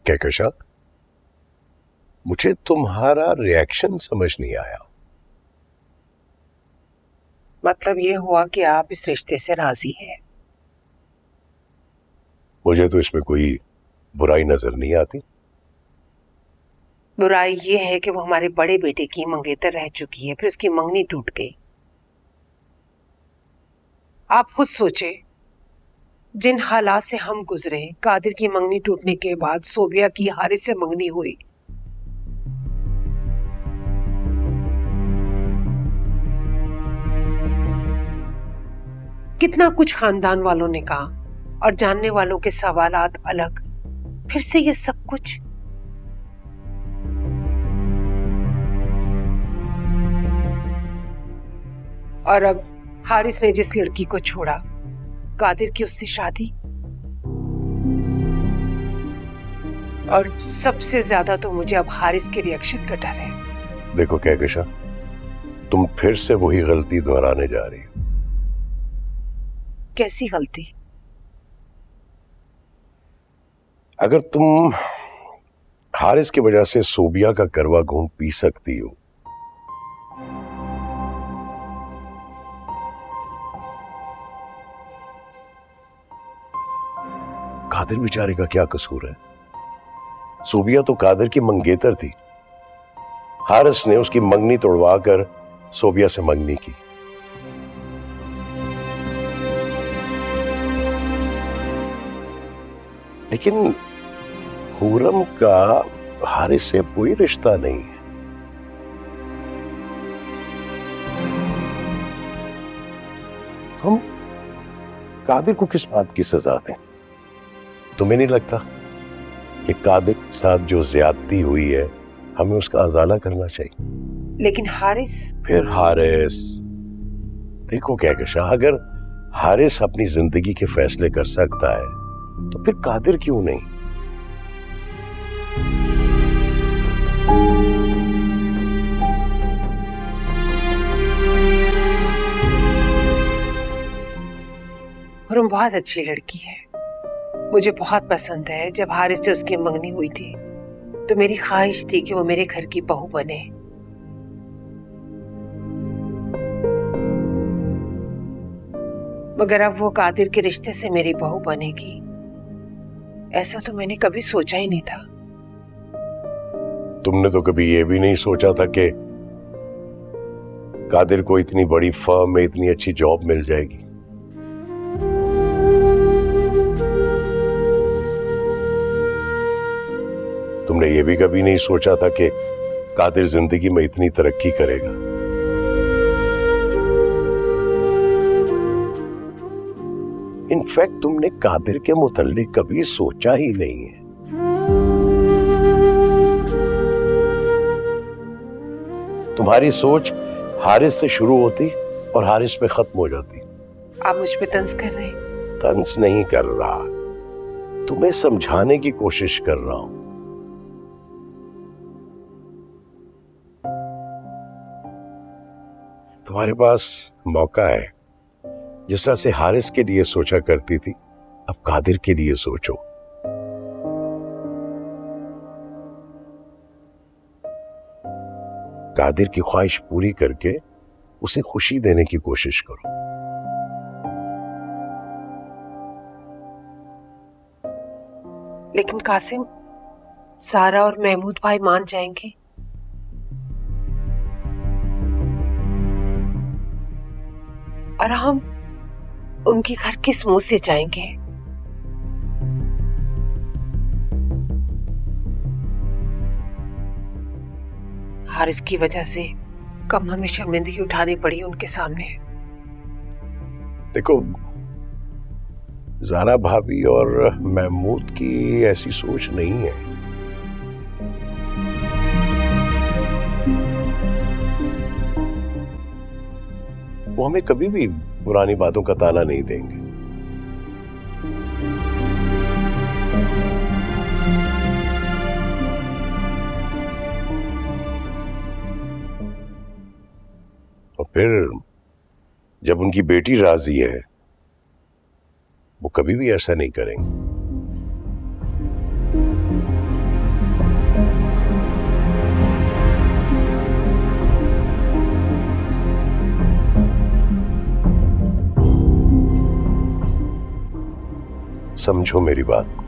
कहकशा, मुझे तुम्हारा रिएक्शन समझ नहीं आया। मतलब ये हुआ कि आप इस रिश्ते से राजी हैं? मुझे तो इसमें कोई बुराई नजर नहीं आती। बुराई ये है कि वो हमारे बड़े बेटे की मंगेतर रह चुकी है, फिर उसकी मंगनी टूट गई। आप खुद सोचे, जिन हालात से हम गुजरे, कादिर की मंगनी टूटने के बाद सोबिया की हारिस से मंगनी हुई। कितना कुछ खानदान वालों ने कहा और जानने वालों के सवालात अलग, फिर से ये सब कुछ। और अब हारिस ने जिस लड़की को छोड़ा, कादिर की उससे शादी। और सबसे ज्यादा तो मुझे अब हारिस के रिएक्शन का डर है। देखो कहकशा, तुम फिर से वही गलती दोहराने जा रही हो। कैसी गलती? अगर तुम हारिस की वजह से सोबिया का करवा घूम पी सकती हो, कादिर बेचारे का क्या कसूर है? सोबिया तो कादिर की मंगेतर थी। हारिस ने उसकी मंगनी तोड़वाकर सोबिया से मंगनी की। लेकिन खुर्रम का हारिस से कोई रिश्ता नहीं है। हम कादिर को किस बात की सजा दें? तुम्हें नहीं लगता कि कादिर के साथ जो ज्यादती हुई है, हमें उसका अजाला करना चाहिए? लेकिन हारिस। फिर हारिस, देखो कहकशा, अगर हारिस अपनी जिंदगी के फैसले कर सकता है तो फिर कादिर क्यों नहीं? खुर्रम बहुत अच्छी लड़की है, मुझे बहुत पसंद है। जब हारिस से उसकी मंगनी हुई थी तो मेरी ख्वाहिश थी कि वो मेरे घर की बहू बने। मगर अब वो कादिर के रिश्ते से मेरी बहू बनेगी, ऐसा तो मैंने कभी सोचा ही नहीं था। तुमने तो कभी ये भी नहीं सोचा था कि कादिर को इतनी बड़ी फर्म में इतनी अच्छी जॉब मिल जाएगी। तुमने ये भी कभी नहीं सोचा था कि कादिर जिंदगी में इतनी तरक्की करेगा। इनफैक्ट तुमने कादिर के मुताल्लिक कभी सोचा ही नहीं है। तुम्हारी सोच हारिस से शुरू होती और हारिस पे खत्म हो जाती। आप मुझ पे तंज कर रहे हैं? तंज नहीं कर रहा, तुम्हें समझाने की कोशिश कर रहा हूं। तुम्हारे पास मौका है। जिस तरह से हारिस के लिए सोचा करती थी, अब कादिर के लिए सोचो। कादिर की ख्वाहिश पूरी करके उसे खुशी देने की कोशिश करो। लेकिन कासिम, सारा और महमूद भाई मान जाएंगे? और हम उनके घर किस मुंह से जाएंगे? हारिस की वजह से कम हमें शर्मिंदगी उठानी पड़ी उनके सामने। देखो, ज़ारा भाभी और महमूद की ऐसी सोच नहीं है। वो हमें कभी भी पुरानी बातों का ताना नहीं देंगे। और फिर जब उनकी बेटी राजी है, वो कभी भी ऐसा नहीं करेंगे। समझो मेरी बात।